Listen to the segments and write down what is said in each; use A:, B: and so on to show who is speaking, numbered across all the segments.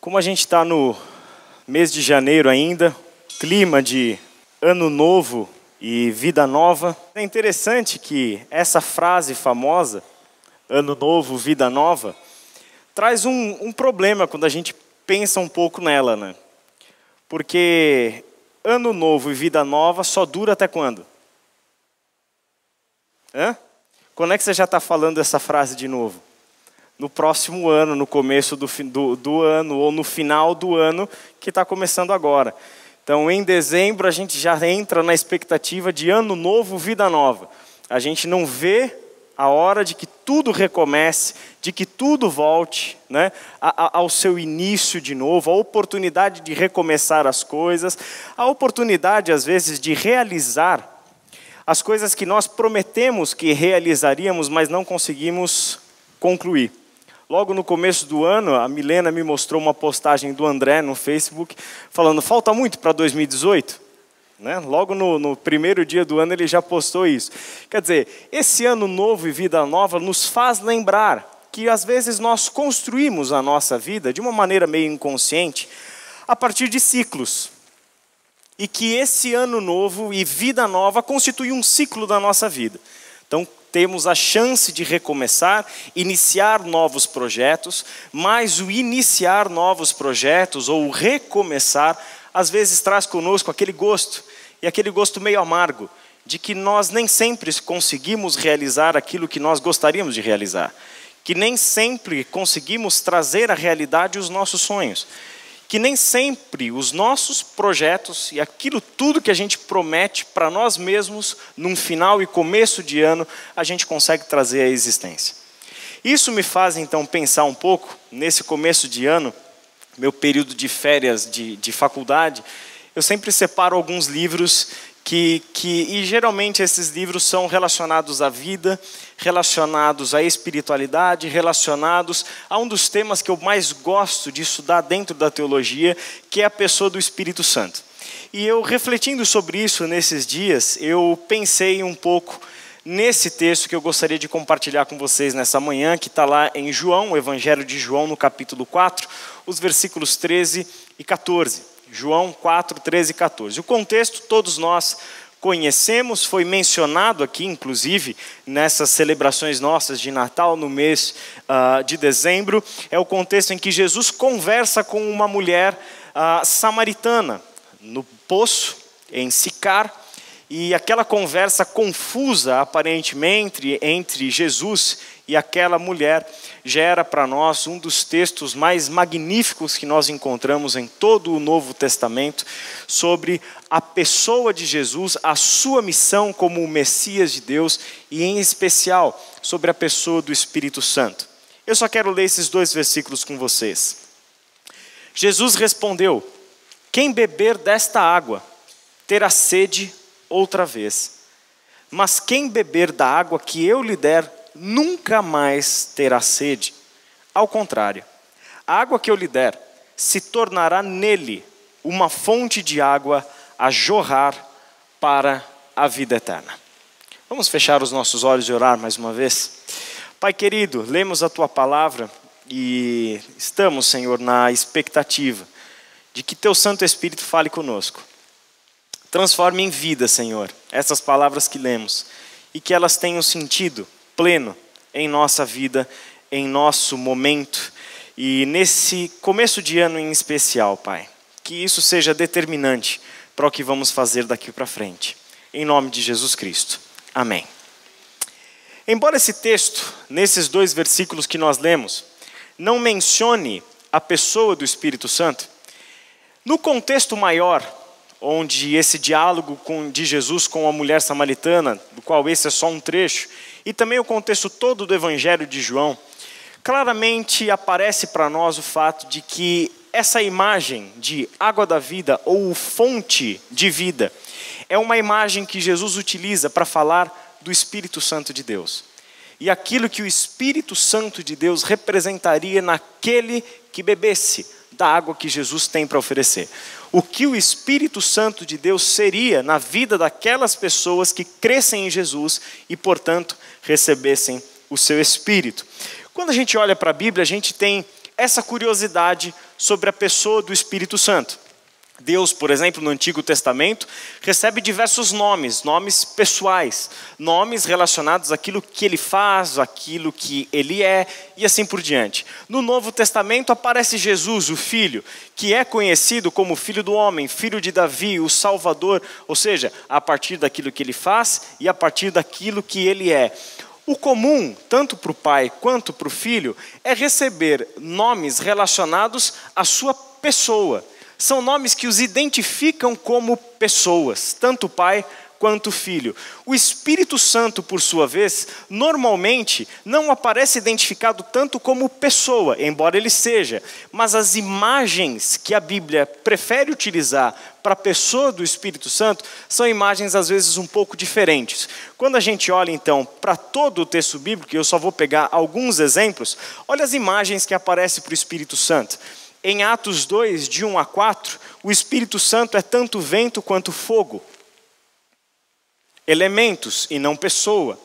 A: Como a gente está no mês de janeiro ainda, clima de ano novo e vida nova, é interessante que essa frase famosa, ano novo, vida nova, traz um problema quando a gente pensa um pouco nela, né? Porque ano novo e vida nova só dura até quando? Quando é que você já está falando essa frase de novo? No próximo ano, no começo do ano, ou no final do ano que está começando agora. Então, em dezembro, a gente já entra na expectativa de ano novo, vida nova. A gente não vê a hora de que tudo recomece, de que tudo volte, né, ao seu início de novo, a oportunidade de recomeçar as coisas, a oportunidade, às vezes, de realizar as coisas que nós prometemos que realizaríamos, mas não conseguimos concluir. Logo no começo do ano, a Milena me mostrou uma postagem do André no Facebook, falando, falta muito para 2018? Né? Logo no primeiro dia do ano ele já postou isso. Quer dizer, esse ano novo e vida nova nos faz lembrar que às vezes nós construímos a nossa vida de uma maneira meio inconsciente, a partir de ciclos. E que esse ano novo e vida nova constitui um ciclo da nossa vida. Então, temos a chance de recomeçar, iniciar novos projetos, mas o iniciar novos projetos ou o recomeçar, às vezes traz conosco aquele gosto, e aquele gosto meio amargo, de que nós nem sempre conseguimos realizar aquilo que nós gostaríamos de realizar, que nem sempre conseguimos trazer à realidade os nossos sonhos, que nem sempre os nossos projetos e aquilo tudo que a gente promete para nós mesmos, num final e começo de ano, a gente consegue trazer à existência. Isso me faz, então, pensar um pouco, nesse começo de ano, meu período de férias de faculdade, eu sempre separo alguns livros e geralmente esses livros são relacionados à vida, relacionados à espiritualidade, relacionados a um dos temas que eu mais gosto de estudar dentro da teologia, que é a pessoa do Espírito Santo. E eu, refletindo sobre isso nesses dias, eu pensei um pouco nesse texto que eu gostaria de compartilhar com vocês nessa manhã, que está lá em João, o Evangelho de João, no capítulo 4, os versículos 13 e 14. João 4, 13 e 14. O contexto todos nós conhecemos, foi mencionado aqui, inclusive, nessas celebrações nossas de Natal, no mês de dezembro. É o contexto em que Jesus conversa com uma mulher samaritana, no poço, em Sicar, e aquela conversa confusa, aparentemente, entre Jesus e aquela mulher, gera para nós um dos textos mais magníficos que nós encontramos em todo o Novo Testamento, sobre a pessoa de Jesus, a sua missão como o Messias de Deus, e em especial, sobre a pessoa do Espírito Santo. Eu só quero ler esses dois versículos com vocês. Jesus respondeu, quem beber desta água, terá sede outra vez. Mas quem beber da água que eu lhe der, nunca mais terá sede. Ao contrário, a água que eu lhe der se tornará nele uma fonte de água a jorrar para a vida eterna. Vamos fechar os nossos olhos e orar mais uma vez? Pai querido, lemos a tua palavra e estamos, Senhor, na expectativa de que teu Santo Espírito fale conosco. Transforme em vida, Senhor, essas palavras que lemos e que elas tenham sentido pleno em nossa vida, em nosso momento e nesse começo de ano em especial, Pai. Que isso seja determinante para o que vamos fazer daqui para frente. Em nome de Jesus Cristo. Amém. Embora esse texto, nesses dois versículos que nós lemos, não mencione a pessoa do Espírito Santo, no contexto maior, onde esse diálogo de Jesus com a mulher samaritana, do qual esse é só um trecho, e também o contexto todo do Evangelho de João, claramente aparece para nós o fato de que essa imagem de água da vida ou fonte de vida é uma imagem que Jesus utiliza para falar do Espírito Santo de Deus. E aquilo que o Espírito Santo de Deus representaria naquele que bebesse da água que Jesus tem para oferecer. O que o Espírito Santo de Deus seria na vida daquelas pessoas que crescem em Jesus e, portanto, recebessem o seu Espírito. Quando a gente olha para a Bíblia, a gente tem essa curiosidade sobre a pessoa do Espírito Santo. Deus, por exemplo, no Antigo Testamento, recebe diversos nomes, nomes pessoais, nomes relacionados àquilo que ele faz, àquilo que ele é e assim por diante. No Novo Testamento aparece Jesus, o Filho, que é conhecido como Filho do Homem, Filho de Davi, o Salvador, ou seja, a partir daquilo que ele faz e a partir daquilo que ele é. O comum, tanto para o pai quanto para o filho, é receber nomes relacionados à sua pessoa. São nomes que os identificam como pessoas, tanto o pai quanto o filho. O Espírito Santo, por sua vez, normalmente não aparece identificado tanto como pessoa, embora ele seja, mas as imagens que a Bíblia prefere utilizar para a pessoa do Espírito Santo são imagens às vezes um pouco diferentes. Quando a gente olha então para todo o texto bíblico, e eu só vou pegar alguns exemplos, olha as imagens que aparecem para o Espírito Santo. Em Atos 2, de 1 a 4, o Espírito Santo é tanto vento quanto fogo. Elementos e não pessoa.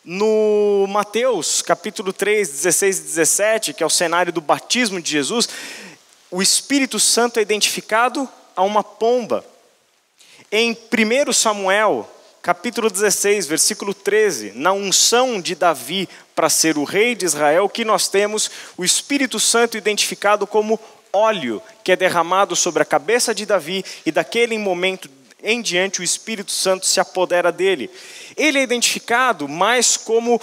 A: No Mateus, capítulo 3, 16 e 17, que é o cenário do batismo de Jesus, o Espírito Santo é identificado a uma pomba. Em 1 Samuel, capítulo 16, versículo 13, na unção de Davi para ser o rei de Israel, que nós temos o Espírito Santo identificado como óleo, que é derramado sobre a cabeça de Davi, e daquele momento em diante o Espírito Santo se apodera dele. Ele é identificado mais como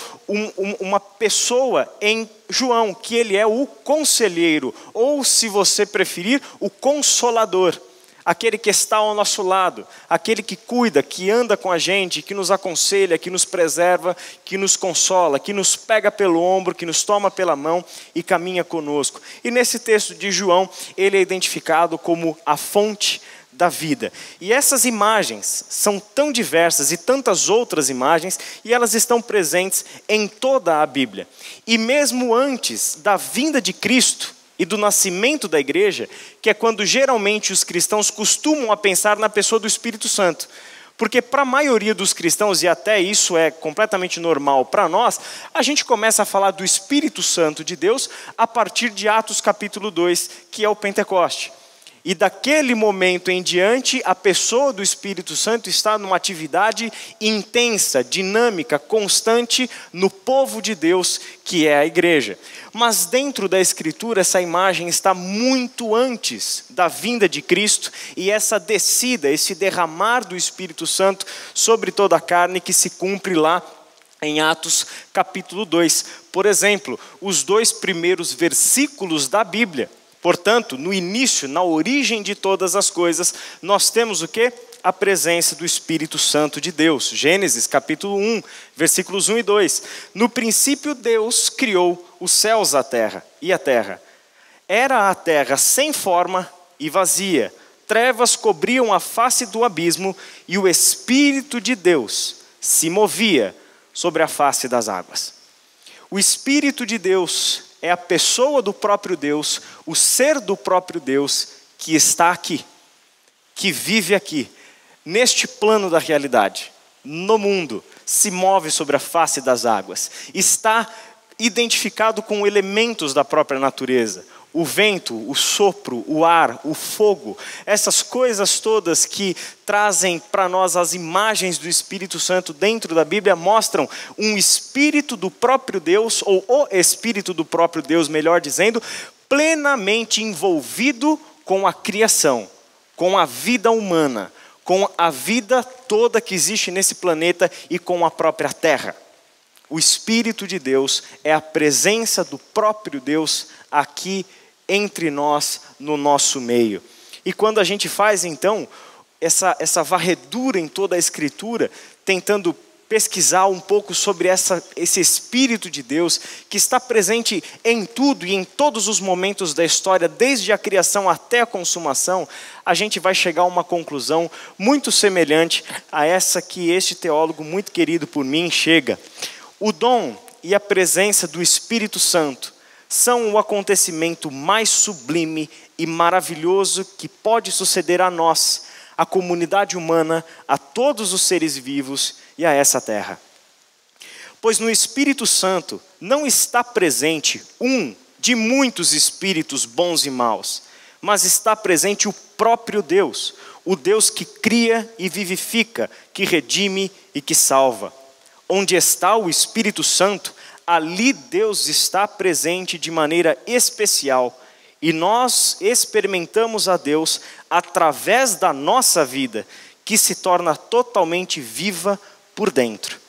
A: uma pessoa em João, que ele é o conselheiro, ou se você preferir, o consolador. Aquele que está ao nosso lado, aquele que cuida, que anda com a gente, que nos aconselha, que nos preserva, que nos consola, que nos pega pelo ombro, que nos toma pela mão e caminha conosco. E nesse texto de João, ele é identificado como a fonte da vida. E essas imagens são tão diversas e tantas outras imagens, e elas estão presentes em toda a Bíblia. E mesmo antes da vinda de Cristo, e do nascimento da igreja, que é quando geralmente os cristãos costumam a pensar na pessoa do Espírito Santo. Porque para a maioria dos cristãos, e até isso é completamente normal para nós, a gente começa a falar do Espírito Santo de Deus a partir de Atos capítulo 2, que é o Pentecoste. E daquele momento em diante, a pessoa do Espírito Santo está numa atividade intensa, dinâmica, constante no povo de Deus, que é a igreja. Mas dentro da Escritura, essa imagem está muito antes da vinda de Cristo e essa descida, esse derramar do Espírito Santo sobre toda a carne que se cumpre lá em Atos capítulo 2. Por exemplo, os 2 primeiros versículos da Bíblia. Portanto, no início, na origem de todas as coisas, nós temos o quê? A presença do Espírito Santo de Deus. Gênesis capítulo 1, versículos 1 e 2. No princípio Deus criou os céus e a terra. Era a terra sem forma e vazia. Trevas cobriam a face do abismo e o Espírito de Deus se movia sobre a face das águas. O Espírito de Deus é a pessoa do próprio Deus, o ser do próprio Deus que está aqui, que vive aqui, neste plano da realidade, no mundo, se move sobre a face das águas, está identificado com elementos da própria natureza, o vento, o sopro, o ar, o fogo, essas coisas todas que trazem para nós as imagens do Espírito Santo dentro da Bíblia mostram um Espírito do próprio Deus, ou o Espírito do próprio Deus, melhor dizendo, plenamente envolvido com a criação, com a vida humana, com a vida toda que existe nesse planeta e com a própria terra. O Espírito de Deus é a presença do próprio Deus aqui entre nós, no nosso meio. E quando a gente faz então essa varredura em toda a Escritura, tentando pesquisar um pouco sobre esse Espírito de Deus, que está presente em tudo e em todos os momentos da história, desde a criação até a consumação, a gente vai chegar a uma conclusão muito semelhante a essa que este teólogo muito querido por mim chega. O dom e a presença do Espírito Santo são o acontecimento mais sublime e maravilhoso que pode suceder a nós, à comunidade humana, a todos os seres vivos e a essa terra. Pois no Espírito Santo não está presente um de muitos espíritos bons e maus, mas está presente o próprio Deus, o Deus que cria e vivifica, que redime e que salva. Onde está o Espírito Santo, ali Deus está presente de maneira especial, e nós experimentamos a Deus através da nossa vida, que se torna totalmente viva por dentro.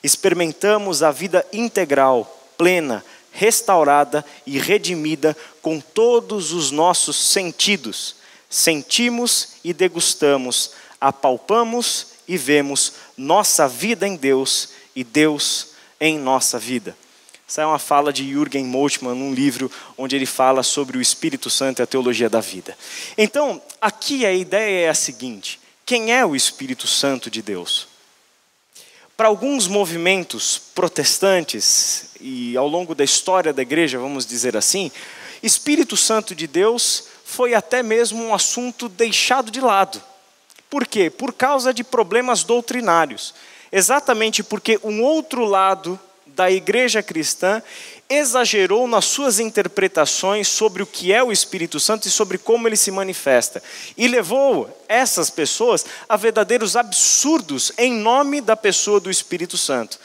A: Experimentamos a vida integral, plena, restaurada e redimida com todos os nossos sentidos. Sentimos e degustamos, apalpamos e vemos nossa vida em Deus e Deus em nossa vida. Essa é uma fala de Jürgen Moltmann, num livro onde ele fala sobre o Espírito Santo e a teologia da vida. Então, aqui a ideia é a seguinte: quem é o Espírito Santo de Deus? Para alguns movimentos protestantes, e ao longo da história da igreja, vamos dizer assim, Espírito Santo de Deus foi até mesmo um assunto deixado de lado. Por quê? Por causa de problemas doutrinários. Exatamente porque um outro lado da igreja cristã exagerou nas suas interpretações sobre o que é o Espírito Santo e sobre como ele se manifesta. E levou essas pessoas a verdadeiros absurdos em nome da pessoa do Espírito Santo.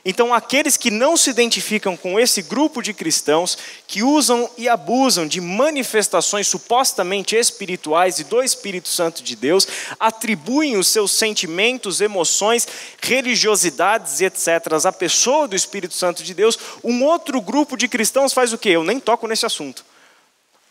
A: Então, aqueles que não se identificam com esse grupo de cristãos, que usam e abusam de manifestações supostamente espirituais e do Espírito Santo de Deus, atribuem os seus sentimentos, emoções, religiosidades e etc. à pessoa do Espírito Santo de Deus. Um outro grupo de cristãos faz o quê? Eu nem toco nesse assunto.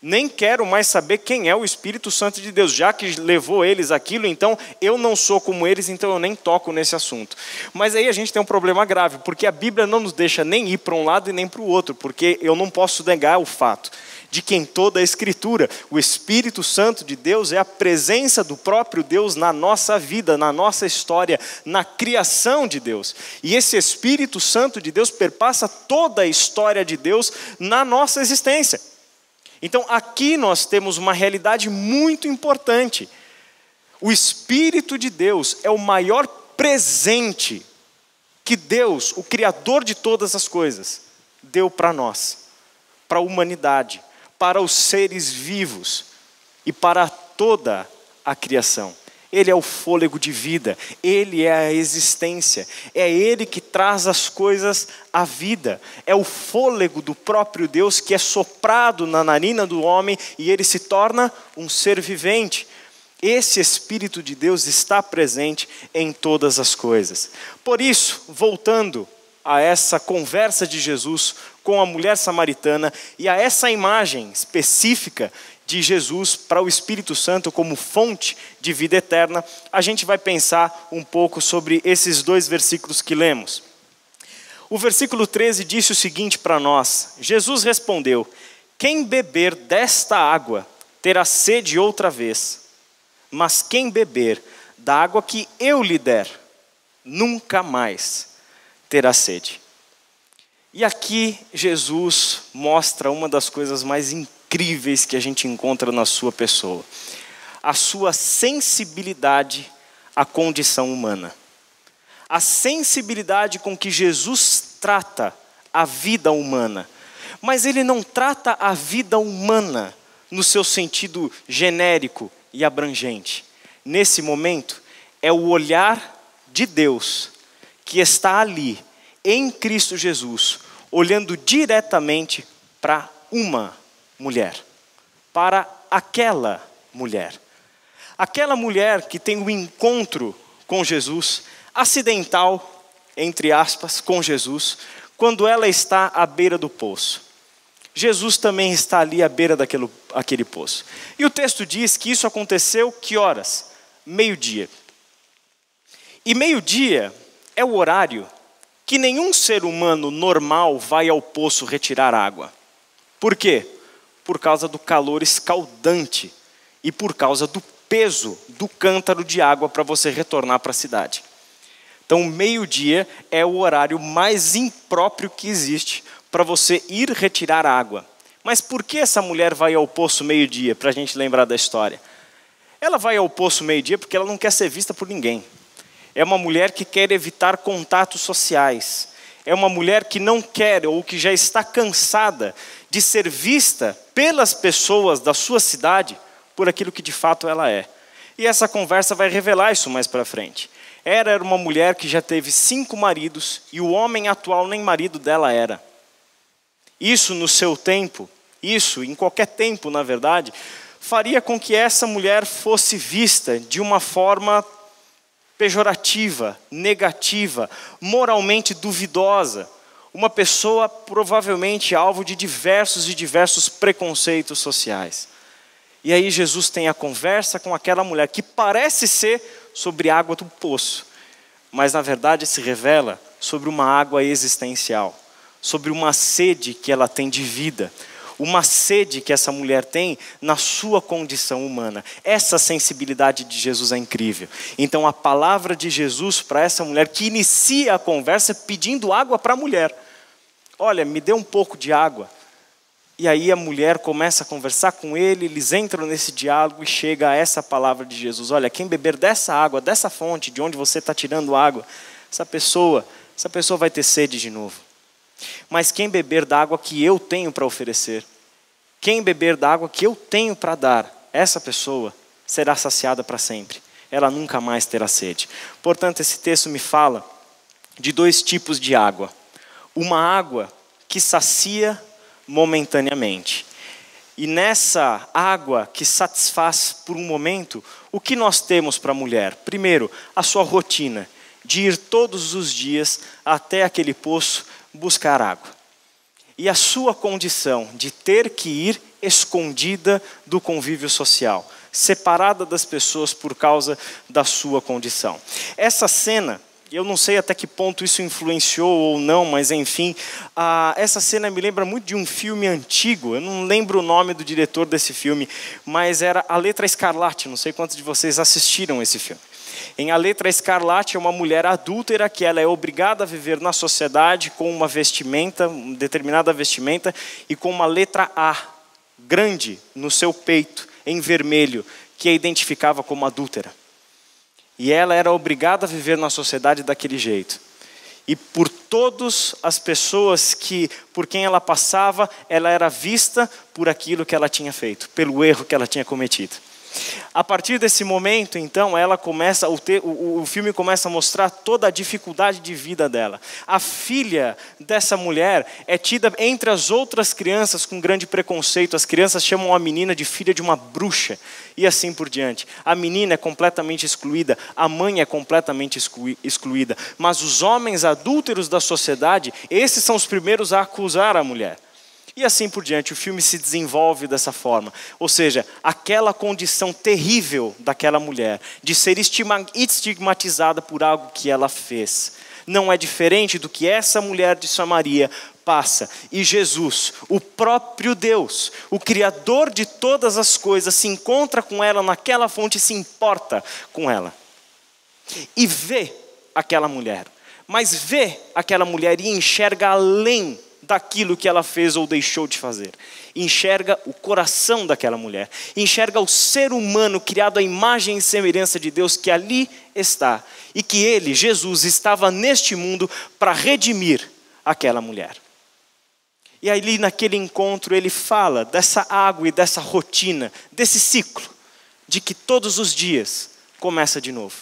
A: Nem quero mais saber quem é o Espírito Santo de Deus, já que levou eles aquilo, então eu não sou como eles, então eu nem toco nesse assunto. Mas aí a gente tem um problema grave, porque a Bíblia não nos deixa nem ir para um lado e nem para o outro, porque eu não posso negar o fato de que em toda a Escritura, o Espírito Santo de Deus é a presença do próprio Deus na nossa vida, na nossa história, na criação de Deus. E esse Espírito Santo de Deus perpassa toda a história de Deus na nossa existência. Então, aqui nós temos uma realidade muito importante. O Espírito de Deus é o maior presente que Deus, o Criador de todas as coisas, deu para nós, para a humanidade, para os seres vivos e para toda a criação. Ele é o fôlego de vida, Ele é a existência, é Ele que traz as coisas à vida. É o fôlego do próprio Deus que é soprado na narina do homem e ele se torna um ser vivente. Esse Espírito de Deus está presente em todas as coisas. Por isso, voltando a essa conversa de Jesus com a mulher samaritana e a essa imagem específica de Jesus para o Espírito Santo como fonte de vida eterna, a gente vai pensar um pouco sobre esses dois versículos que lemos. O versículo 13 disse o seguinte para nós: Jesus respondeu: quem beber desta água terá sede outra vez, mas quem beber da água que eu lhe der, nunca mais terá sede. E aqui Jesus mostra uma das coisas mais incríveis que a gente encontra na sua pessoa: a sua sensibilidade à condição humana. A sensibilidade com que Jesus trata a vida humana. Mas ele não trata a vida humana no seu sentido genérico e abrangente. Nesse momento, é o olhar de Deus que está ali, em Cristo Jesus, olhando diretamente para uma mulher, para aquela mulher. Aquela mulher que tem um encontro com Jesus, acidental, entre aspas, com Jesus, quando ela está à beira do poço. Jesus também está ali à beira daquele poço. E o texto diz que isso aconteceu que horas? Meio-dia. E meio-dia é o horário que nenhum ser humano normal vai ao poço retirar água. Por quê? Por causa do calor escaldante e por causa do peso do cântaro de água para você retornar para a cidade. Então, meio-dia é o horário mais impróprio que existe para você ir retirar água. Mas por que essa mulher vai ao poço meio-dia, para a gente lembrar da história? Ela vai ao poço meio-dia porque ela não quer ser vista por ninguém. É uma mulher que quer evitar contatos sociais. É uma mulher que não quer ou que já está cansada de ser vista pelas pessoas da sua cidade por aquilo que de fato ela é. E essa conversa vai revelar isso mais para frente. Era uma mulher que já teve 5 maridos e o homem atual nem marido dela era. Isso no seu tempo, isso em qualquer tempo na verdade, faria com que essa mulher fosse vista de uma forma pejorativa, negativa, moralmente duvidosa. Uma pessoa provavelmente alvo de diversos preconceitos sociais. E aí Jesus tem a conversa com aquela mulher que parece ser sobre água do poço, mas na verdade se revela sobre uma água existencial, sobre uma sede que ela tem de vida, uma sede que essa mulher tem na sua condição humana. Essa sensibilidade de Jesus é incrível. Então a palavra de Jesus para essa mulher que inicia a conversa pedindo água para a mulher. Olha, me dê um pouco de água. E aí a mulher começa a conversar com ele, eles entram nesse diálogo e chega a essa palavra de Jesus. Olha, quem beber dessa água, dessa fonte de onde você está tirando água, essa pessoa vai ter sede de novo. Mas quem beber da água que eu tenho para oferecer, quem beber da água que eu tenho para dar, essa pessoa será saciada para sempre. Ela nunca mais terá sede. Portanto, esse texto me fala de 2 tipos de água. Uma água que sacia momentaneamente. E nessa água que satisfaz por um momento, o que nós temos para a mulher? Primeiro, a sua rotina de ir todos os dias até aquele poço buscar água. E a sua condição de ter que ir escondida do convívio social, separada das pessoas por causa da sua condição. Essa cena, eu não sei até que ponto isso influenciou ou não, mas enfim, essa cena me lembra muito de um filme antigo, eu não lembro o nome do diretor desse filme, mas era A Letra Escarlate, não sei quantos de vocês assistiram esse filme. Em A Letra Escarlate é uma mulher adúltera que ela é obrigada a viver na sociedade com uma vestimenta, uma determinada vestimenta, e com uma letra A grande no seu peito, em vermelho, que a identificava como adúltera. E ela era obrigada a viver na sociedade daquele jeito. E por todas as pessoas por quem ela passava, ela era vista por aquilo que ela tinha feito, pelo erro que ela tinha cometido. A partir desse momento, então, o filme começa a mostrar toda a dificuldade de vida dela. A filha dessa mulher é tida entre as outras crianças com grande preconceito. As crianças chamam a menina de filha de uma bruxa e assim por diante. A menina é completamente excluída, a mãe é completamente excluída. Mas os homens adúlteros da sociedade, esses são os primeiros a acusar a mulher. E assim por diante, o filme se desenvolve dessa forma. Ou seja, aquela condição terrível daquela mulher, de ser estigmatizada por algo que ela fez, não é diferente do que essa mulher de Samaria passa. E Jesus, o próprio Deus, o Criador de todas as coisas, se encontra com ela naquela fonte e se importa com ela. E vê aquela mulher, mas vê aquela mulher e enxerga além daquilo que ela fez ou deixou de fazer. Enxerga o coração daquela mulher. Enxerga o ser humano criado à imagem e semelhança de Deus que ali está. E que ele, Jesus, estava neste mundo para redimir aquela mulher. E ali naquele encontro ele fala dessa água e dessa rotina, desse ciclo, de que todos os dias começa de novo.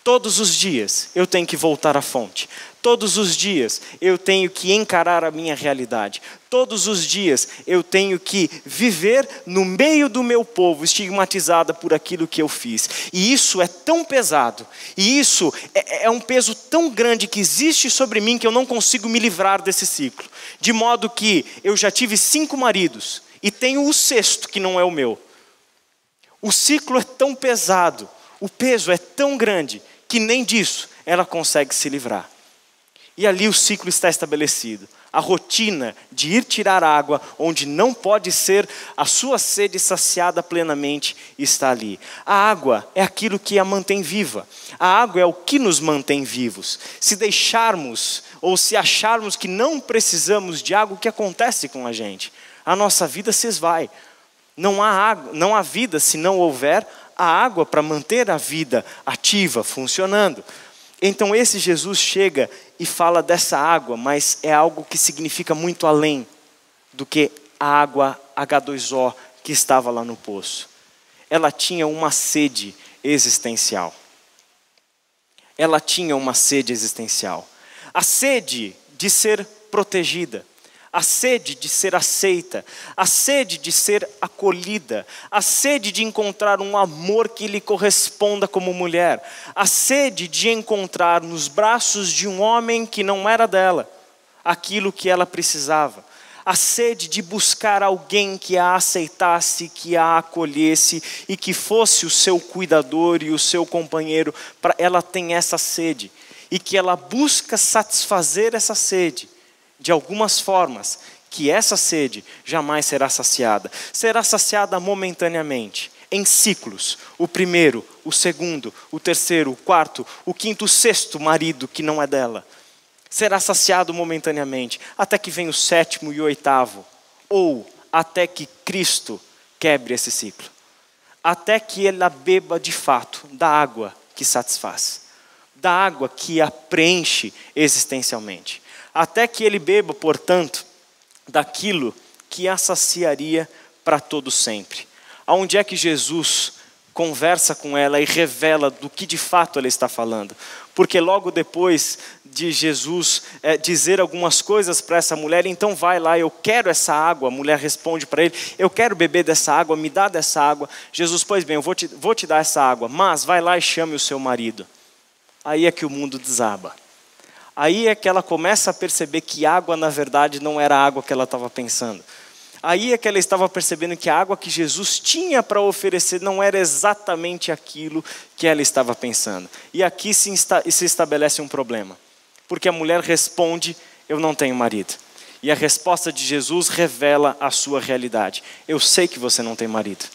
A: Todos os dias eu tenho que voltar à fonte. Todos os dias eu tenho que encarar a minha realidade. Todos os dias eu tenho que viver no meio do meu povo, estigmatizada por aquilo que eu fiz. E isso é tão pesado, e isso é um peso tão grande que existe sobre mim que eu não consigo me livrar desse ciclo. De modo que eu já tive 5 maridos e tenho o 6º que não é o meu. O ciclo é tão pesado, o peso é tão grande que nem disso ela consegue se livrar. E ali o ciclo está estabelecido. A rotina de ir tirar água onde não pode ser a sua sede saciada plenamente está ali. A água é aquilo que a mantém viva. A água é o que nos mantém vivos. Se deixarmos ou se acharmos que não precisamos de água, o que acontece com a gente? A nossa vida se esvai. Não há água, não há vida se não houver a água para manter a vida ativa, funcionando. Então esse Jesus chega e fala dessa água, mas é algo que significa muito além do que a água H2O que estava lá no poço. Ela tinha uma sede existencial. Ela tinha uma sede existencial. A sede de ser protegida, a sede de ser aceita, a sede de ser acolhida, a sede de encontrar um amor que lhe corresponda como mulher, a sede de encontrar nos braços de um homem que não era dela aquilo que ela precisava, a sede de buscar alguém que a aceitasse, que a acolhesse e que fosse o seu cuidador e o seu companheiro. Ela tem essa sede e que ela busca satisfazer essa sede de algumas formas, que essa sede jamais será saciada. Será saciada momentaneamente, em ciclos. O primeiro, o segundo, o terceiro, o quarto, o quinto, o sexto marido que não é dela. Será saciado momentaneamente, até que venha o sétimo e o oitavo. Ou até que Cristo quebre esse ciclo. Até que ela beba de fato da água que satisfaz. Da água que a preenche existencialmente. Até que ele beba, portanto, daquilo que a saciaria para todo sempre. Aonde é que Jesus conversa com ela e revela do que de fato ela está falando? Porque logo depois de Jesus dizer algumas coisas para essa mulher, então vai lá, eu quero essa água. A mulher responde para ele, eu quero beber dessa água, me dá dessa água. Jesus, pois bem, eu vou te dar essa água, mas vai lá e chame o seu marido. Aí é que o mundo desaba. Aí é que ela começa a perceber que água, na verdade, não era a água que ela estava pensando. Aí é que ela estava percebendo que a água que Jesus tinha para oferecer não era exatamente aquilo que ela estava pensando. E aqui se estabelece um problema. Porque a mulher responde, eu não tenho marido. E a resposta de Jesus revela a sua realidade. Eu sei que você não tem marido.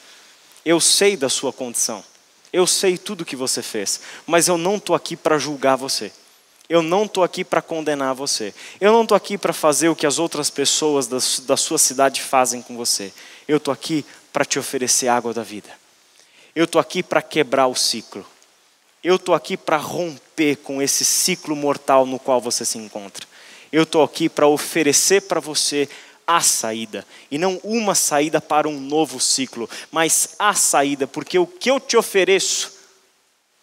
A: Eu sei da sua condição. Eu sei tudo que você fez. Mas eu não estou aqui para julgar você. Eu não estou aqui para condenar você. Eu não estou aqui para fazer o que as outras pessoas da sua cidade fazem com você. Eu estou aqui para te oferecer a água da vida. Eu estou aqui para quebrar o ciclo. Eu estou aqui para romper com esse ciclo mortal no qual você se encontra. Eu estou aqui para oferecer para você a saída. E não uma saída para um novo ciclo, mas a saída. Porque o que eu te ofereço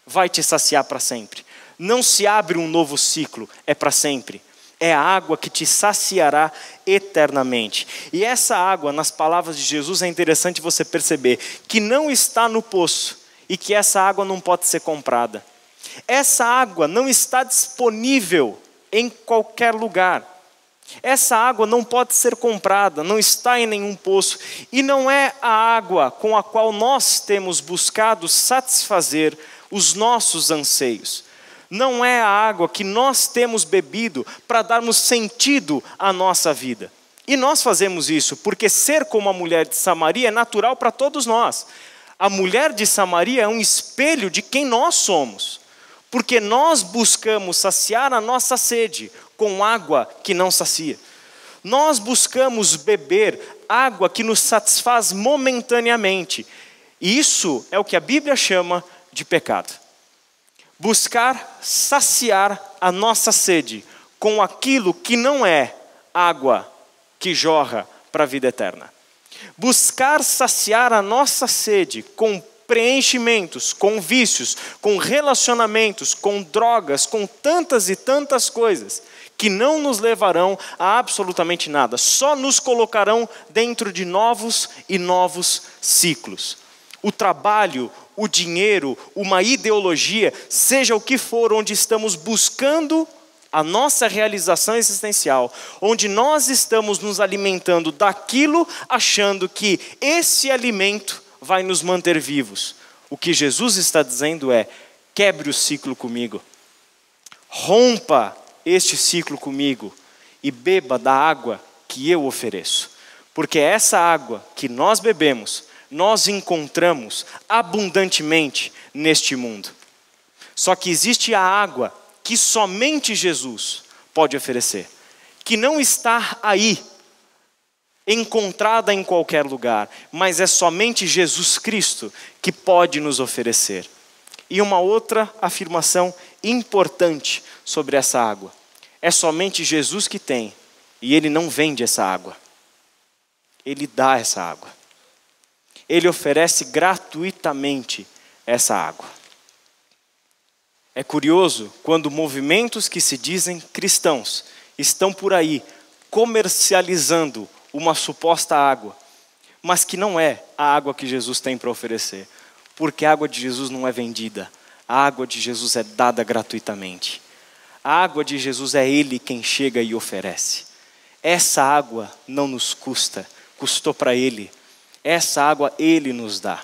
A: vai te saciar para sempre. Não se abre um novo ciclo, é para sempre. É a água que te saciará eternamente. E essa água, nas palavras de Jesus, é interessante você perceber que não está no poço e que essa água não pode ser comprada. Essa água não está disponível em qualquer lugar. Essa água não pode ser comprada, não está em nenhum poço. E não é a água com a qual nós temos buscado satisfazer os nossos anseios. Não é a água que nós temos bebido para darmos sentido à nossa vida. E nós fazemos isso porque ser como a mulher de Samaria é natural para todos nós. A mulher de Samaria é um espelho de quem nós somos. Porque nós buscamos saciar a nossa sede com água que não sacia. Nós buscamos beber água que nos satisfaz momentaneamente. E isso é o que a Bíblia chama de pecado. Buscar saciar a nossa sede com aquilo que não é água que jorra para a vida eterna. Buscar saciar a nossa sede com preenchimentos, com vícios, com relacionamentos, com drogas, com tantas e tantas coisas que não nos levarão a absolutamente nada, só nos colocarão dentro de novos e novos ciclos. O trabalho, o dinheiro, uma ideologia, seja o que for, onde estamos buscando a nossa realização existencial, onde nós estamos nos alimentando daquilo, achando que esse alimento vai nos manter vivos. O que Jesus está dizendo é, quebre o ciclo comigo, rompa este ciclo comigo e beba da água que eu ofereço. Porque essa água que nós bebemos, nós encontramos abundantemente neste mundo. Só que existe a água que somente Jesus pode oferecer, que não está aí, encontrada em qualquer lugar, mas é somente Jesus Cristo que pode nos oferecer. E uma outra afirmação importante sobre essa água: é somente Jesus que tem, e Ele não vende essa água. Ele dá essa água. Ele oferece gratuitamente essa água. É curioso quando movimentos que se dizem cristãos estão por aí comercializando uma suposta água, mas que não é a água que Jesus tem para oferecer. Porque a água de Jesus não é vendida. A água de Jesus é dada gratuitamente. A água de Jesus é Ele quem chega e oferece. Essa água não nos custa, custou para Ele. Essa água Ele nos dá.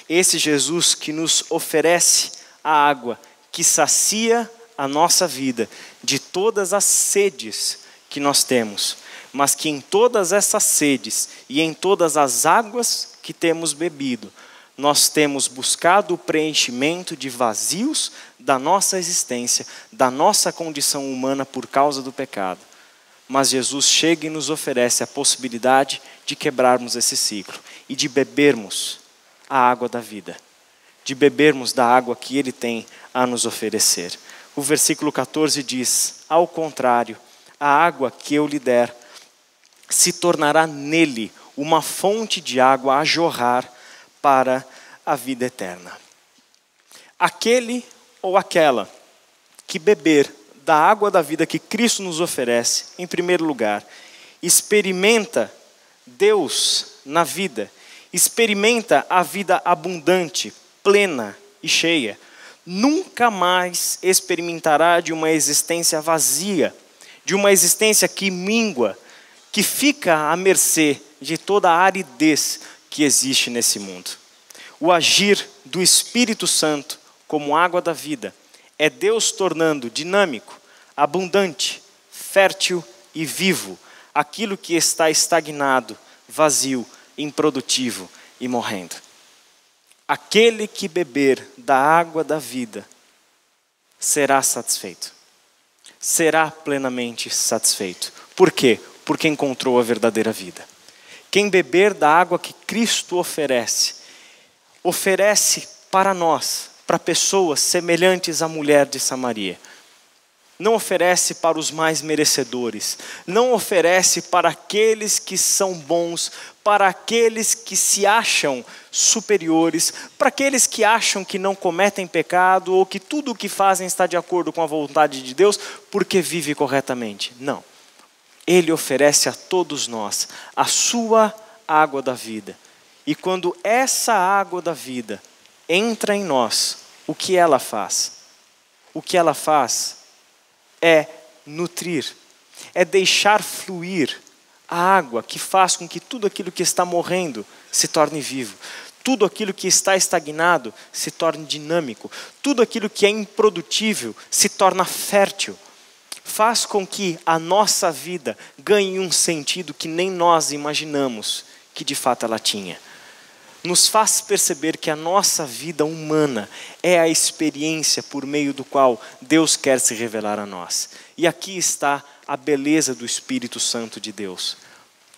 A: Esse Jesus que nos oferece a água que sacia a nossa vida de todas as sedes que nós temos, mas que em todas essas sedes e em todas as águas que temos bebido, nós temos buscado o preenchimento de vazios da nossa existência, da nossa condição humana por causa do pecado. Mas Jesus chega e nos oferece a possibilidade de quebrarmos esse ciclo e de bebermos a água da vida, de bebermos da água que Ele tem a nos oferecer. O versículo 14 diz: ao contrário, a água que eu lhe der se tornará nele uma fonte de água a jorrar para a vida eterna. Aquele ou aquela que beber da água da vida que Cristo nos oferece, em primeiro lugar, experimenta Deus na vida, experimenta a vida abundante, plena e cheia, nunca mais experimentará de uma existência vazia, de uma existência que mingua, que fica à mercê de toda a aridez que existe nesse mundo. O agir do Espírito Santo como água da vida é Deus tornando dinâmico, abundante, fértil e vivo aquilo que está estagnado, vazio, improdutivo e morrendo. Aquele que beber da água da vida será satisfeito. Será plenamente satisfeito. Por quê? Porque encontrou a verdadeira vida. Quem beber da água que Cristo oferece para nós, para pessoas semelhantes à mulher de Samaria. Não oferece para os mais merecedores, não oferece para aqueles que são bons, para aqueles que se acham superiores, para aqueles que acham que não cometem pecado ou que tudo o que fazem está de acordo com a vontade de Deus porque vive corretamente. Não. Ele oferece a todos nós a sua água da vida. E quando essa água da vida entra em nós, o que ela faz? O que ela faz é nutrir, é deixar fluir a água que faz com que tudo aquilo que está morrendo se torne vivo. Tudo aquilo que está estagnado se torne dinâmico. Tudo aquilo que é improdutível se torna fértil. Faz com que a nossa vida ganhe um sentido que nem nós imaginamos que de fato ela tinha. Nos faz perceber que a nossa vida humana é a experiência por meio do qual Deus quer se revelar a nós. E aqui está a beleza do Espírito Santo de Deus.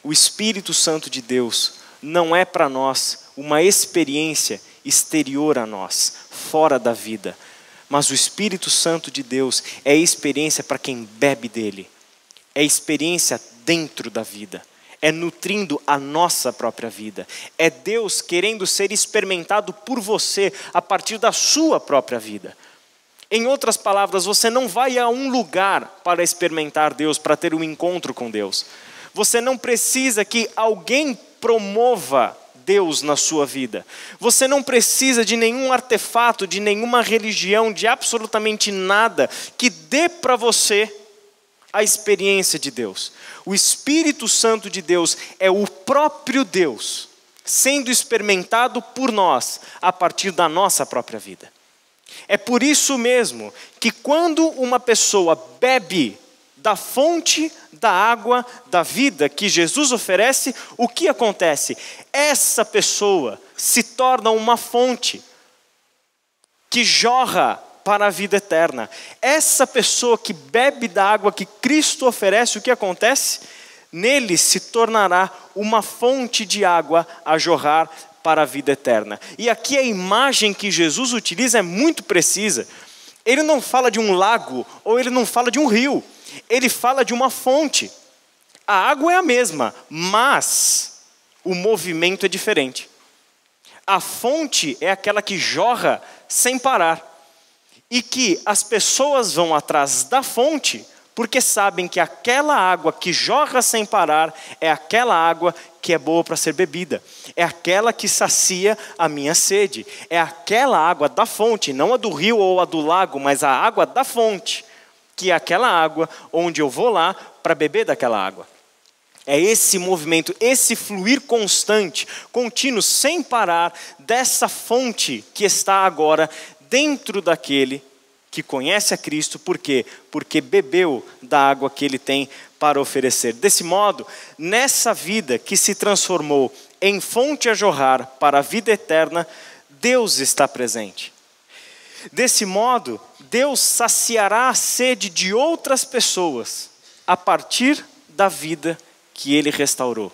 A: O Espírito Santo de Deus não é para nós uma experiência exterior a nós, fora da vida. Mas o Espírito Santo de Deus é experiência para quem bebe dele. É experiência dentro da vida. É nutrindo a nossa própria vida. É Deus querendo ser experimentado por você a partir da sua própria vida. Em outras palavras, você não vai a um lugar para experimentar Deus, para ter um encontro com Deus. Você não precisa que alguém promova Deus na sua vida. Você não precisa de nenhum artefato, de nenhuma religião, de absolutamente nada que dê para você a experiência de Deus. O Espírito Santo de Deus é o próprio Deus, sendo experimentado por nós, a partir da nossa própria vida. É por isso mesmo que quando uma pessoa bebe da fonte da água da vida que Jesus oferece, o que acontece? Essa pessoa se torna uma fonte que jorra para a vida eterna. Essa pessoa que bebe da água que Cristo oferece, o que acontece? Nele se tornará uma fonte de água a jorrar para a vida eterna. E aqui a imagem que Jesus utiliza é muito precisa. Ele não fala de um lago ou ele não fala de um rio. Ele fala de uma fonte. A água é a mesma, mas o movimento é diferente. A fonte é aquela que jorra sem parar. E que as pessoas vão atrás da fonte porque sabem que aquela água que jorra sem parar é aquela água que é boa para ser bebida. É aquela que sacia a minha sede. É aquela água da fonte, não a do rio ou a do lago, mas a água da fonte, que é aquela água onde eu vou lá para beber daquela água. É esse movimento, esse fluir constante, contínuo, sem parar, dessa fonte que está agora dentro daquele que conhece a Cristo. Por quê? Porque bebeu da água que ele tem para oferecer. Desse modo, nessa vida que se transformou em fonte a jorrar para a vida eterna, Deus está presente. Desse modo, Deus saciará a sede de outras pessoas a partir da vida que ele restaurou.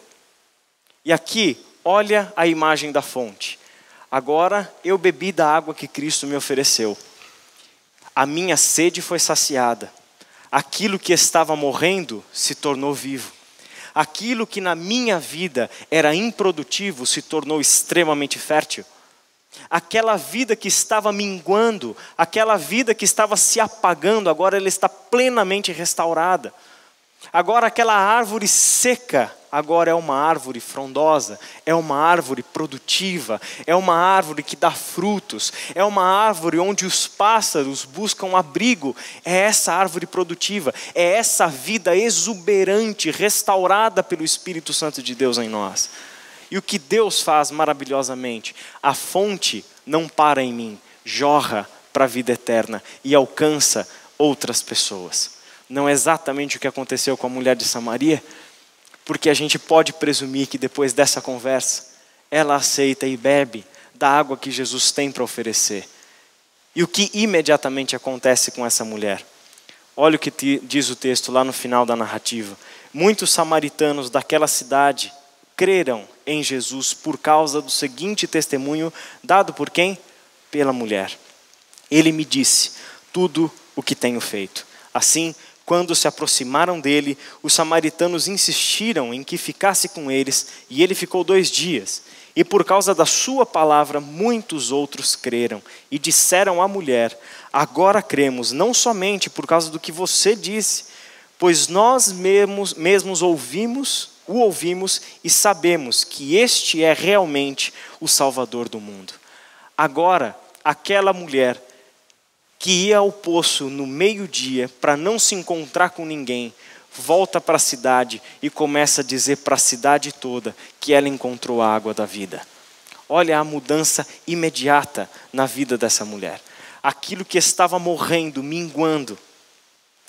A: E aqui, olha a imagem da fonte. Agora eu bebi da água que Cristo me ofereceu. A minha sede foi saciada. Aquilo que estava morrendo se tornou vivo. Aquilo que na minha vida era improdutivo se tornou extremamente fértil. Aquela vida que estava minguando, aquela vida que estava se apagando, agora ela está plenamente restaurada. Agora aquela árvore seca, agora é uma árvore frondosa, é uma árvore produtiva, é uma árvore que dá frutos, é uma árvore onde os pássaros buscam abrigo, é essa árvore produtiva, é essa vida exuberante, restaurada pelo Espírito Santo de Deus em nós. E o que Deus faz maravilhosamente? A fonte não para em mim, jorra para a vida eterna e alcança outras pessoas. Não é exatamente o que aconteceu com a mulher de Samaria? Porque a gente pode presumir que depois dessa conversa, ela aceita e bebe da água que Jesus tem para oferecer. E o que imediatamente acontece com essa mulher? Olha o que diz o texto lá no final da narrativa. Muitos samaritanos daquela cidade creram em Jesus por causa do seguinte testemunho dado por quem? Pela mulher. Ele me disse tudo o que tenho feito. Assim, quando se aproximaram dele, os samaritanos insistiram em que ficasse com eles, e ele ficou 2 dias. E por causa da sua palavra, muitos outros creram e disseram à mulher: agora cremos, não somente por causa do que você disse, pois nós mesmos o ouvimos e sabemos que este é realmente o Salvador do mundo. Agora, aquela mulher que ia ao poço no meio-dia para não se encontrar com ninguém, volta para a cidade e começa a dizer para a cidade toda que ela encontrou a água da vida. Olha a mudança imediata na vida dessa mulher. Aquilo que estava morrendo, minguando,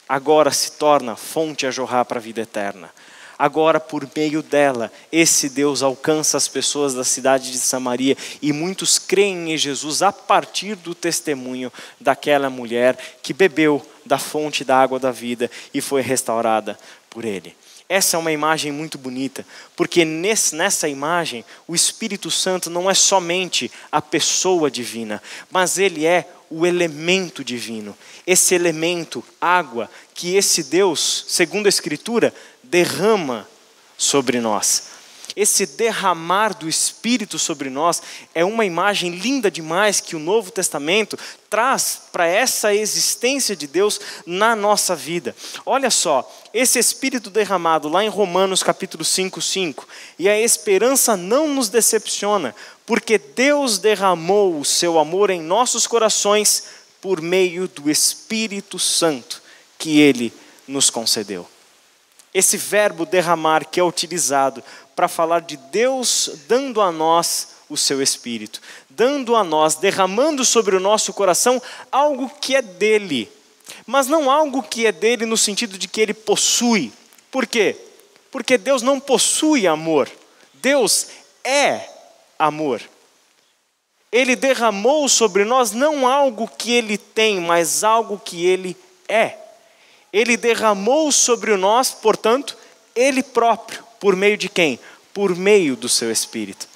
A: agora se torna fonte a jorrar para a vida eterna. Agora, por meio dela, esse Deus alcança as pessoas da cidade de Samaria e muitos creem em Jesus a partir do testemunho daquela mulher que bebeu da fonte da água da vida e foi restaurada por ele. Essa é uma imagem muito bonita, porque nessa imagem o Espírito Santo não é somente a pessoa divina, mas ele é o elemento divino. Esse elemento, água, que esse Deus, segundo a Escritura, derrama sobre nós. Esse derramar do Espírito sobre nós é uma imagem linda demais que o Novo Testamento traz para essa existência de Deus na nossa vida. Olha só, esse Espírito derramado lá em Romanos capítulo 5:5, e a esperança não nos decepciona, porque Deus derramou o seu amor em nossos corações por meio do Espírito Santo que Ele nos concedeu. Esse verbo derramar que é utilizado para falar de Deus dando a nós o seu Espírito, dando a nós, derramando sobre o nosso coração algo que é dele, mas não algo que é dele no sentido de que ele possui. Por quê? Porque Deus não possui amor, Deus é amor. Ele derramou sobre nós não algo que ele tem, mas algo que ele é. Ele derramou sobre nós, portanto, ele próprio. Por meio de quem? Por meio do seu Espírito.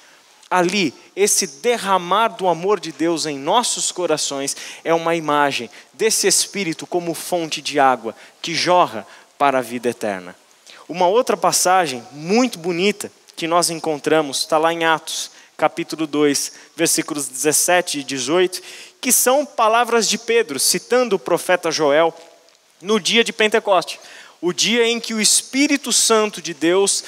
A: Ali, esse derramar do amor de Deus em nossos corações é uma imagem desse Espírito como fonte de água que jorra para a vida eterna. Uma outra passagem muito bonita que nós encontramos está lá em Atos, capítulo 2, versículos 17 e 18, que são palavras de Pedro, citando o profeta Joel no dia de Pentecoste, o dia em que o Espírito Santo de Deus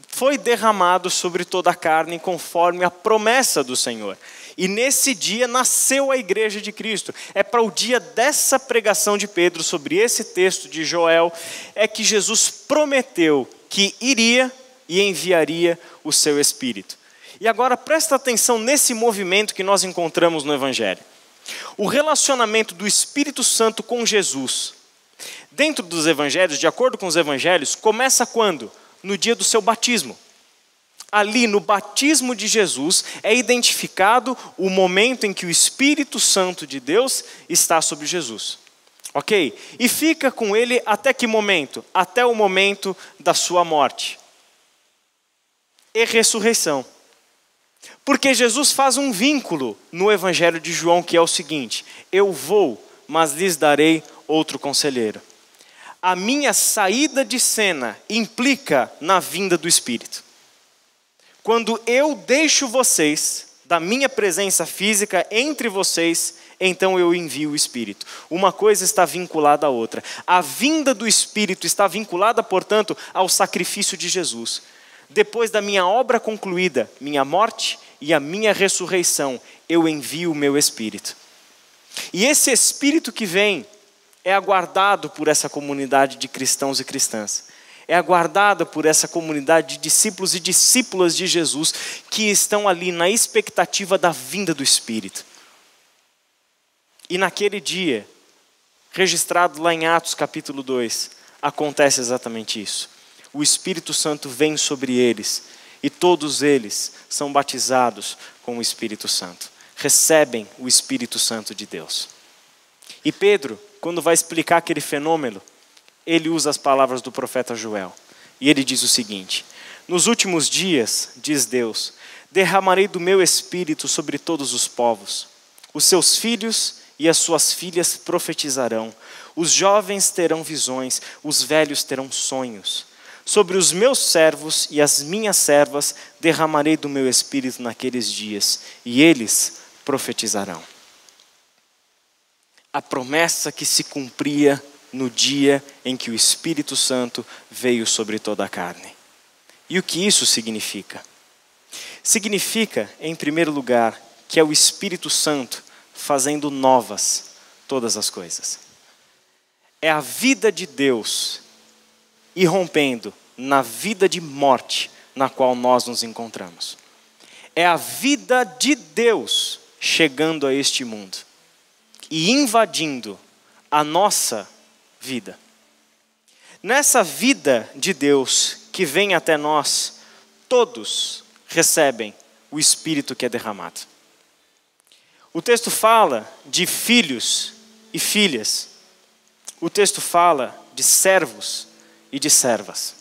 A: foi derramado sobre toda a carne conforme a promessa do Senhor. E nesse dia nasceu a igreja de Cristo. É para o dia dessa pregação de Pedro sobre esse texto de Joel, é que Jesus prometeu que iria e enviaria o seu Espírito. E agora presta atenção nesse movimento que nós encontramos no Evangelho. O relacionamento do Espírito Santo com Jesus, dentro dos Evangelhos, de acordo com os Evangelhos, começa quando? No dia do seu batismo. Ali no batismo de Jesus é identificado o momento em que o Espírito Santo de Deus está sobre Jesus. Ok? E fica com ele até que momento? Até o momento da sua morte e ressurreição. Porque Jesus faz um vínculo no Evangelho de João que é o seguinte: eu vou, mas lhes darei outro conselheiro. A minha saída de cena implica na vinda do Espírito. Quando eu deixo vocês, da minha presença física entre vocês, então eu envio o Espírito. Uma coisa está vinculada à outra. A vinda do Espírito está vinculada, portanto, ao sacrifício de Jesus. Depois da minha obra concluída, minha morte e a minha ressurreição, eu envio o meu Espírito. E esse Espírito que vem é aguardado por essa comunidade de cristãos e cristãs. É aguardada por essa comunidade de discípulos e discípulas de Jesus que estão ali na expectativa da vinda do Espírito. E naquele dia, registrado lá em Atos capítulo 2, acontece exatamente isso. O Espírito Santo vem sobre eles e todos eles são batizados com o Espírito Santo. Recebem o Espírito Santo de Deus. E Pedro, quando vai explicar aquele fenômeno, ele usa as palavras do profeta Joel. E ele diz o seguinte: nos últimos dias, diz Deus, derramarei do meu Espírito sobre todos os povos. Os seus filhos e as suas filhas profetizarão. Os jovens terão visões, os velhos terão sonhos. Sobre os meus servos e as minhas servas derramarei do meu Espírito naqueles dias, e eles profetizarão. A promessa que se cumpria no dia em que o Espírito Santo veio sobre toda a carne. E o que isso significa? Significa, em primeiro lugar, que é o Espírito Santo fazendo novas todas as coisas. É a vida de Deus irrompendo na vida de morte na qual nós nos encontramos. É a vida de Deus chegando a este mundo e invadindo a nossa vida. Nessa vida de Deus que vem até nós, todos recebem o Espírito que é derramado. O texto fala de filhos e filhas. O texto fala de servos e de servas.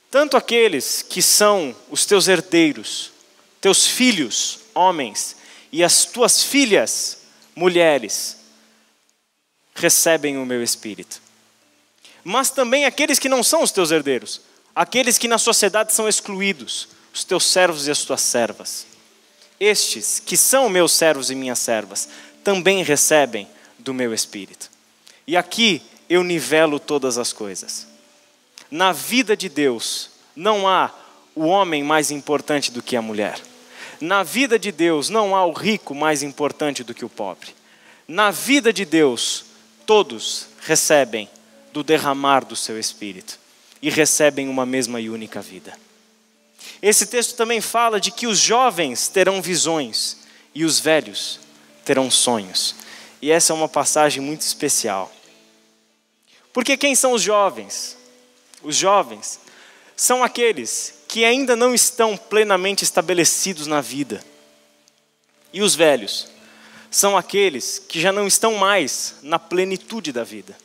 A: Tanto aqueles que são os teus herdeiros, teus filhos, homens, e as tuas filhas, mulheres, recebem o meu Espírito. Mas também aqueles que não são os teus herdeiros, aqueles que na sociedade são excluídos, os teus servos e as tuas servas. Estes, que são meus servos e minhas servas, também recebem do meu Espírito. E aqui eu nivelo todas as coisas. Na vida de Deus, não há o homem mais importante do que a mulher. Na vida de Deus, não há o rico mais importante do que o pobre. Na vida de Deus, todos recebem do derramar do seu Espírito e recebem uma mesma e única vida. Esse texto também fala de que os jovens terão visões e os velhos terão sonhos. E essa é uma passagem muito especial. Porque quem são os jovens? Os jovens são aqueles que ainda não estão plenamente estabelecidos na vida. E os velhos são aqueles que já não estão mais na plenitude da vida.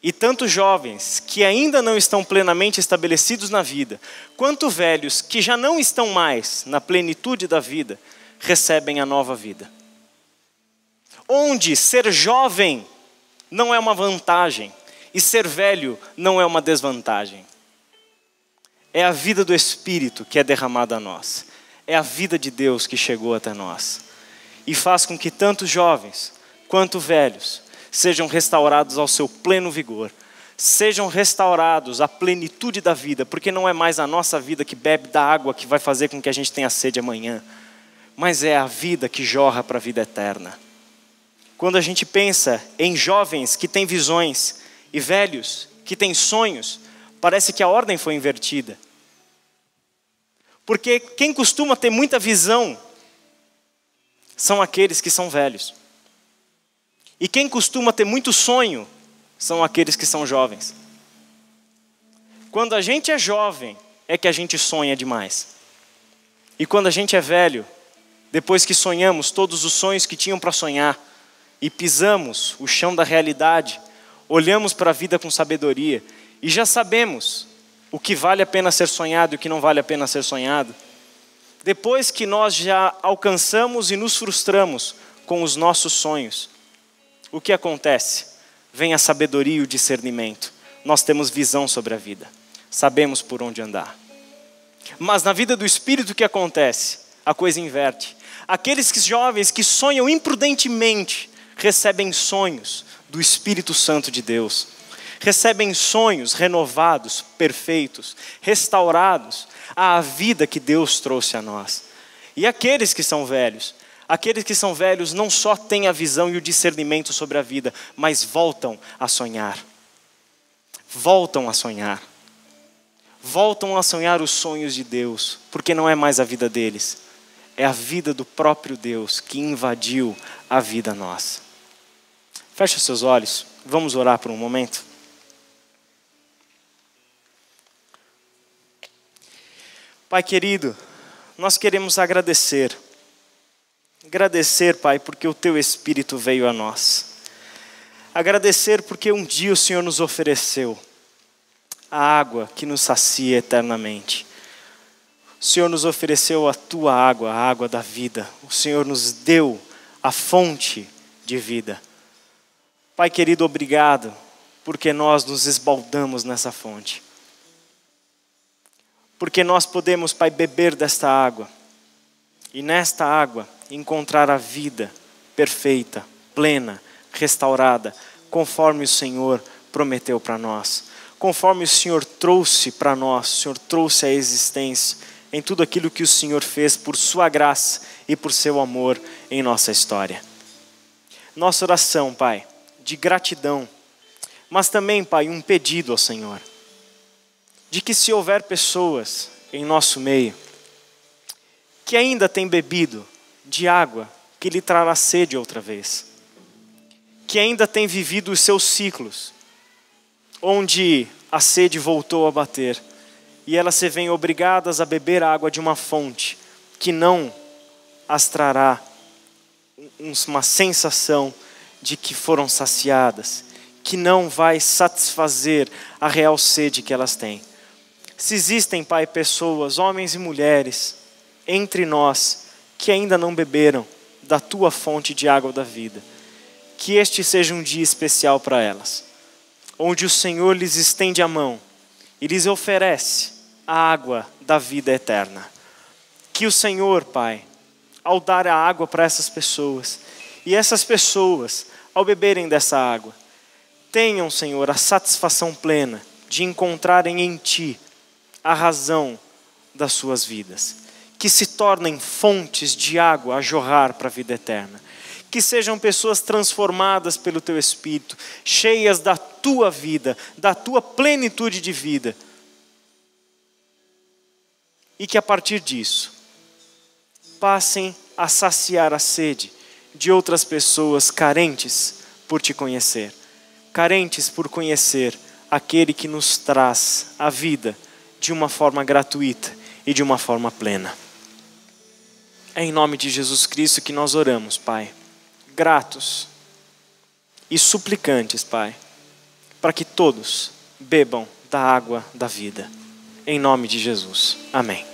A: E tanto jovens que ainda não estão plenamente estabelecidos na vida, quanto velhos que já não estão mais na plenitude da vida, recebem a nova vida. Onde ser jovem não é uma vantagem e ser velho não é uma desvantagem. É a vida do Espírito que é derramada a nós. É a vida de Deus que chegou até nós. E faz com que tanto jovens quanto velhos sejam restaurados ao seu pleno vigor. Sejam restaurados à plenitude da vida. Porque não é mais a nossa vida que bebe da água que vai fazer com que a gente tenha sede amanhã. Mas é a vida que jorra para a vida eterna. Quando a gente pensa em jovens que têm visões e velhos que têm sonhos, parece que a ordem foi invertida. Porque quem costuma ter muita visão são aqueles que são velhos. E quem costuma ter muito sonho são aqueles que são jovens. Quando a gente é jovem, é que a gente sonha demais. E quando a gente é velho, depois que sonhamos todos os sonhos que tinham para sonhar, e pisamos o chão da realidade, olhamos para a vida com sabedoria, e já sabemos o que vale a pena ser sonhado e o que não vale a pena ser sonhado. Depois que nós já alcançamos e nos frustramos com os nossos sonhos, o que acontece? Vem a sabedoria e o discernimento. Nós temos visão sobre a vida. Sabemos por onde andar. Mas na vida do Espírito o que acontece? A coisa inverte. Aqueles jovens que sonham imprudentemente recebem sonhos do Espírito Santo de Deus. Recebem sonhos renovados, perfeitos, restaurados à vida que Deus trouxe a nós. E aqueles que são velhos não só têm a visão e o discernimento sobre a vida, mas voltam a sonhar. Voltam a sonhar. Voltam a sonhar os sonhos de Deus, porque não é mais a vida deles. É a vida do próprio Deus que invadiu a vida nossa. Feche os seus olhos, vamos orar por um momento. Pai querido, nós queremos agradecer. Agradecer, Pai, porque o Teu Espírito veio a nós. Agradecer porque um dia o Senhor nos ofereceu a água que nos sacia eternamente. O Senhor nos ofereceu a Tua água, a água da vida. O Senhor nos deu a fonte de vida. Pai querido, obrigado, porque nós nos esbaldamos nessa fonte. Porque nós podemos, Pai, beber desta água. E nesta água encontrar a vida perfeita, plena, restaurada, conforme o Senhor prometeu para nós. Conforme o Senhor trouxe para nós, o Senhor trouxe a existência em tudo aquilo que o Senhor fez por sua graça e por seu amor em nossa história. Nossa oração, Pai, de gratidão, mas também, Pai, um pedido ao Senhor, de que se houver pessoas em nosso meio que ainda têm bebido de água que lhe trará sede outra vez, que ainda têm vivido os seus ciclos, onde a sede voltou a bater, e elas se veem obrigadas a beber a água de uma fonte que não as trará uma sensação de que foram saciadas, que não vai satisfazer a real sede que elas têm. Se existem, Pai, pessoas, homens e mulheres, entre nós, que ainda não beberam da Tua fonte de água da vida, que este seja um dia especial para elas, onde o Senhor lhes estende a mão e lhes oferece a água da vida eterna. Que o Senhor, Pai, ao dar a água para essas pessoas, e essas pessoas, ao beberem dessa água, tenham, Senhor, a satisfação plena de encontrarem em Ti a razão das suas vidas. Que se tornem fontes de água a jorrar para a vida eterna. Que sejam pessoas transformadas pelo Teu Espírito, cheias da Tua vida, da Tua plenitude de vida. E que a partir disso, passem a saciar a sede de outras pessoas carentes por Te conhecer. Carentes por conhecer aquele que nos traz a vida de uma forma gratuita e de uma forma plena. É em nome de Jesus Cristo que nós oramos, Pai. Gratos e suplicantes, Pai, para que todos bebam da água da vida. Em nome de Jesus. Amém.